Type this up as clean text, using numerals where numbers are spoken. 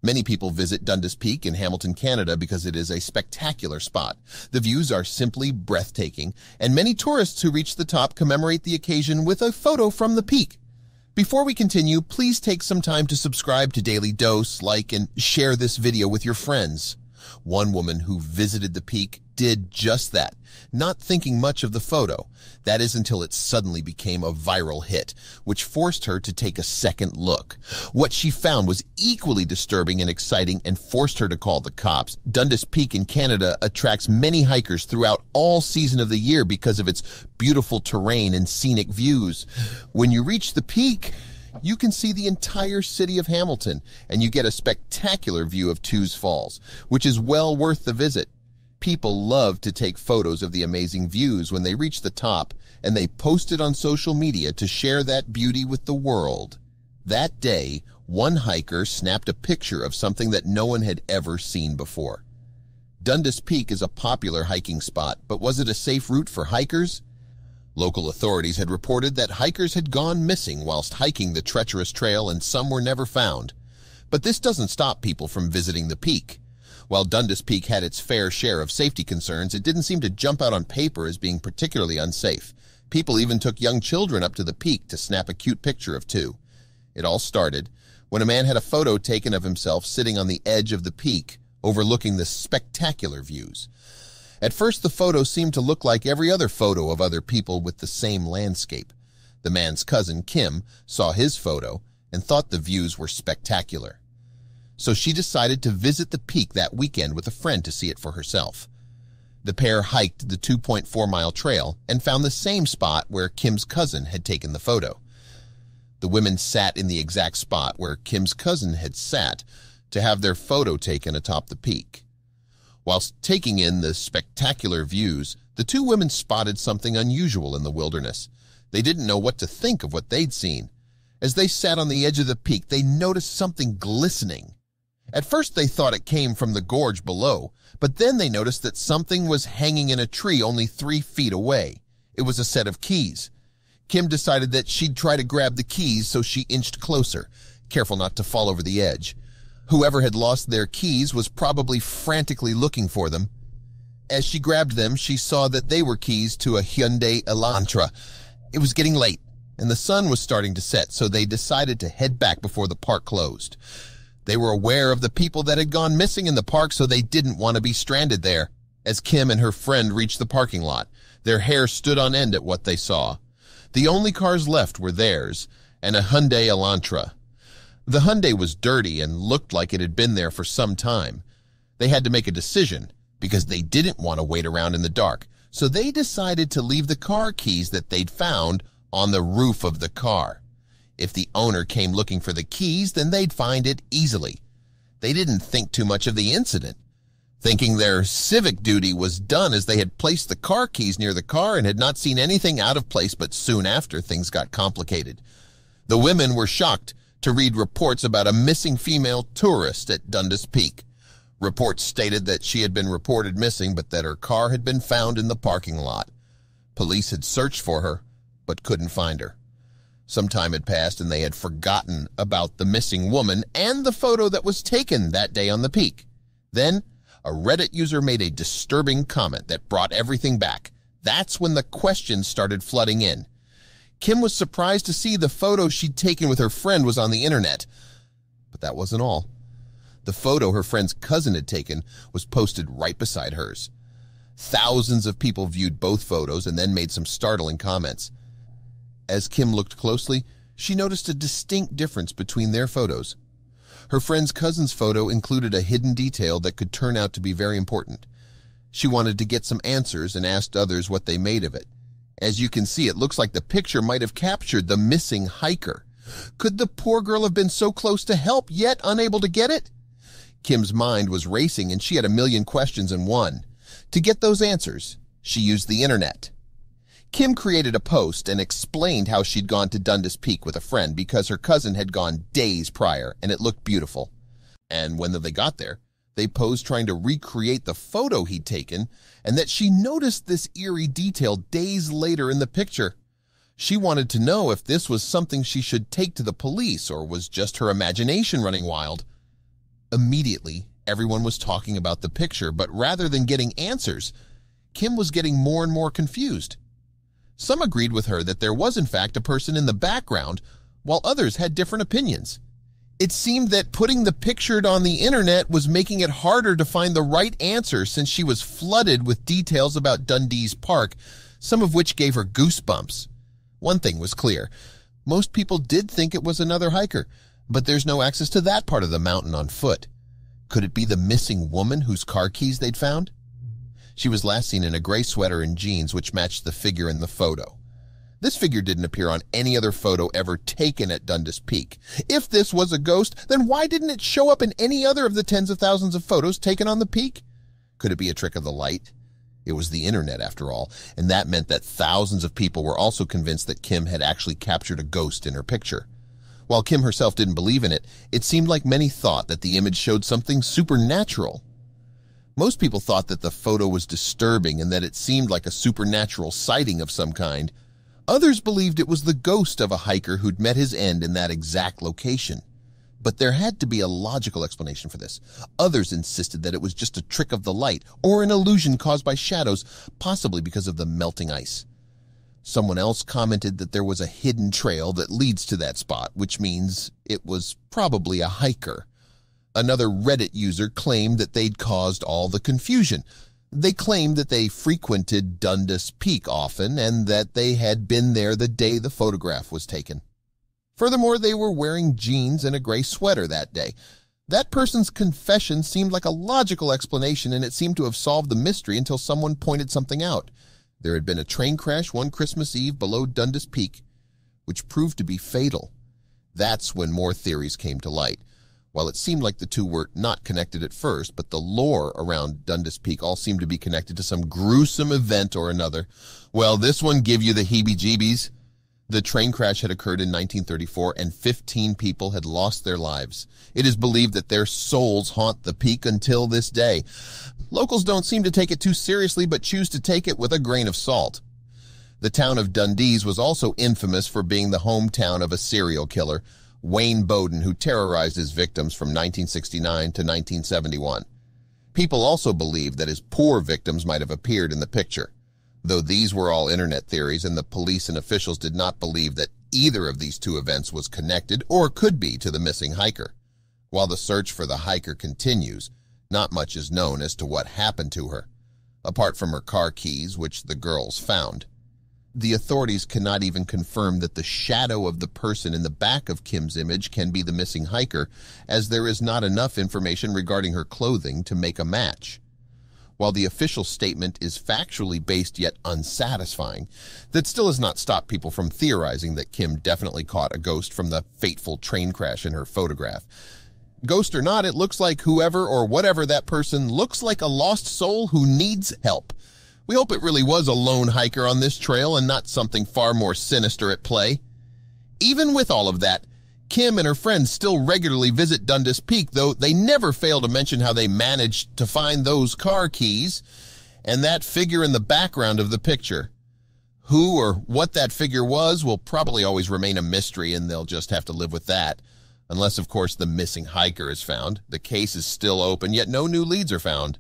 Many people visit Dundas Peak in Hamilton, Canada because it is a spectacular spot. The views are simply breathtaking, and many tourists who reach the top commemorate the occasion with a photo from the peak. Before we continue, please take some time to subscribe to Dailydose, like, and share this video with your friends. One woman who visited the peak did just that, not thinking much of the photo. That is until it suddenly became a viral hit, which forced her to take a second look. What she found was equally disturbing and exciting and forced her to call the cops. Dundas Peak in Canada attracts many hikers throughout all season of the year because of its beautiful terrain and scenic views. When you reach the peak, you can see the entire city of Hamilton, and you get a spectacular view of Tews Falls, which is well worth the visit. People love to take photos of the amazing views when they reach the top, and they post it on social media to share that beauty with the world. That day, one hiker snapped a picture of something that no one had ever seen before. Dundas Peak is a popular hiking spot, but was it a safe route for hikers? Local authorities had reported that hikers had gone missing whilst hiking the treacherous trail, and some were never found. But this doesn't stop people from visiting the peak. While Dundas Peak had its fair share of safety concerns, it didn't seem to jump out on paper as being particularly unsafe. People even took young children up to the peak to snap a cute picture of two. It all started when a man had a photo taken of himself sitting on the edge of the peak, overlooking the spectacular views. At first, the photo seemed to look like every other photo of other people with the same landscape. The man's cousin, Kim, saw his photo and thought the views were spectacular. So she decided to visit the peak that weekend with a friend to see it for herself. The pair hiked the 2.4-mile trail and found the same spot where Kim's cousin had taken the photo. The women sat in the exact spot where Kim's cousin had sat to have their photo taken atop the peak. Whilst taking in the spectacular views, the two women spotted something unusual in the wilderness. They didn't know what to think of what they'd seen. As they sat on the edge of the peak, they noticed something glistening. At first, they thought it came from the gorge below, but then they noticed that something was hanging in a tree only 3 feet away. It was a set of keys. Kim decided that she'd try to grab the keys, so she inched closer, careful not to fall over the edge. Whoever had lost their keys was probably frantically looking for them. As she grabbed them, she saw that they were keys to a Hyundai Elantra. It was getting late, and the sun was starting to set, so they decided to head back before the park closed. They were aware of the people that had gone missing in the park, so they didn't want to be stranded there. As Kim and her friend reached the parking lot, their hair stood on end at what they saw. The only cars left were theirs, and a Hyundai Elantra. The Hyundai was dirty and looked like it had been there for some time. They had to make a decision because they didn't want to wait around in the dark, so they decided to leave the car keys that they'd found on the roof of the car. If the owner came looking for the keys, then they'd find it easily. They didn't think too much of the incident, thinking their civic duty was done as they had placed the car keys near the car and had not seen anything out of place, but soon after, things got complicated. The women were shocked to read reports about a missing female tourist at Dundas Peak. Reports stated that she had been reported missing, but that her car had been found in the parking lot. Police had searched for her, but couldn't find her. Some time had passed, and they had forgotten about the missing woman and the photo that was taken that day on the peak. Then, a Reddit user made a disturbing comment that brought everything back. That's when the questions started flooding in. Kim was surprised to see the photo she'd taken with her friend was on the internet. But that wasn't all. The photo her friend's cousin had taken was posted right beside hers. Thousands of people viewed both photos and then made some startling comments. As Kim looked closely, she noticed a distinct difference between their photos. Her friend's cousin's photo included a hidden detail that could turn out to be very important. She wanted to get some answers and asked others what they made of it. As you can see, it looks like the picture might have captured the missing hiker. Could the poor girl have been so close to help, yet unable to get it? Kim's mind was racing, and she had a million questions in one. To get those answers, she used the internet. Kim created a post and explained how she'd gone to Dundas Peak with a friend because her cousin had gone days prior, and it looked beautiful. And when they got there, they posed trying to recreate the photo he'd taken, and that she noticed this eerie detail days later in the picture. She wanted to know if this was something she should take to the police or was just her imagination running wild. Immediately, everyone was talking about the picture, but rather than getting answers, Kim was getting more and more confused. Some agreed with her that there was in fact a person in the background, while others had different opinions. It seemed that putting the picture on the internet was making it harder to find the right answer since she was flooded with details about Dundas Park, some of which gave her goosebumps. One thing was clear. Most people did think it was another hiker, but there's no access to that part of the mountain on foot. Could it be the missing woman whose car keys they'd found? She was last seen in a gray sweater and jeans which matched the figure in the photo. This figure didn't appear on any other photo ever taken at Dundas Peak. If this was a ghost, then why didn't it show up in any other of the tens of thousands of photos taken on the peak? Could it be a trick of the light? It was the internet after all, and that meant that thousands of people were also convinced that Kim had actually captured a ghost in her picture. While Kim herself didn't believe in it, it seemed like many thought that the image showed something supernatural. Most people thought that the photo was disturbing and that it seemed like a supernatural sighting of some kind. Others believed it was the ghost of a hiker who'd met his end in that exact location. But there had to be a logical explanation for this. Others insisted that it was just a trick of the light or an illusion caused by shadows, possibly because of the melting ice. Someone else commented that there was a hidden trail that leads to that spot, which means it was probably a hiker. Another Reddit user claimed that they'd caused all the confusion. They claimed that they frequented Dundas Peak often and that they had been there the day the photograph was taken. Furthermore, they were wearing jeans and a gray sweater that day. That person's confession seemed like a logical explanation, and it seemed to have solved the mystery until someone pointed something out. There had been a train crash one Christmas Eve below Dundas Peak, which proved to be fatal. That's when more theories came to light. While it seemed like the two were not connected at first, but the lore around Dundas Peak all seemed to be connected to some gruesome event or another. Well, this one gave you the heebie-jeebies. The train crash had occurred in 1934, and 15 people had lost their lives. It is believed that their souls haunt the peak until this day. Locals don't seem to take it too seriously, but choose to take it with a grain of salt. The town of Dundas was also infamous for being the hometown of a serial killer, Wayne Bowden, who terrorized his victims from 1969 to 1971. People also believed that his poor victims might have appeared in the picture, though these were all internet theories and the police and officials did not believe that either of these two events was connected or could be to the missing hiker. While the search for the hiker continues, not much is known as to what happened to her, apart from her car keys, which the girls found. The authorities cannot even confirm that the shadow of the person in the back of Kim's image can be the missing hiker, as there is not enough information regarding her clothing to make a match. While the official statement is factually based yet unsatisfying, that still has not stopped people from theorizing that Kim definitely caught a ghost from the fateful train crash in her photograph. Ghost or not, it looks like whoever or whatever that person looks like a lost soul who needs help. We hope it really was a lone hiker on this trail and not something far more sinister at play. Even with all of that, Kim and her friends still regularly visit Dundas Peak, though they never fail to mention how they managed to find those car keys and that figure in the background of the picture. Who or what that figure was will probably always remain a mystery, and they'll just have to live with that. Unless, of course, the missing hiker is found. The case is still open, yet no new leads are found.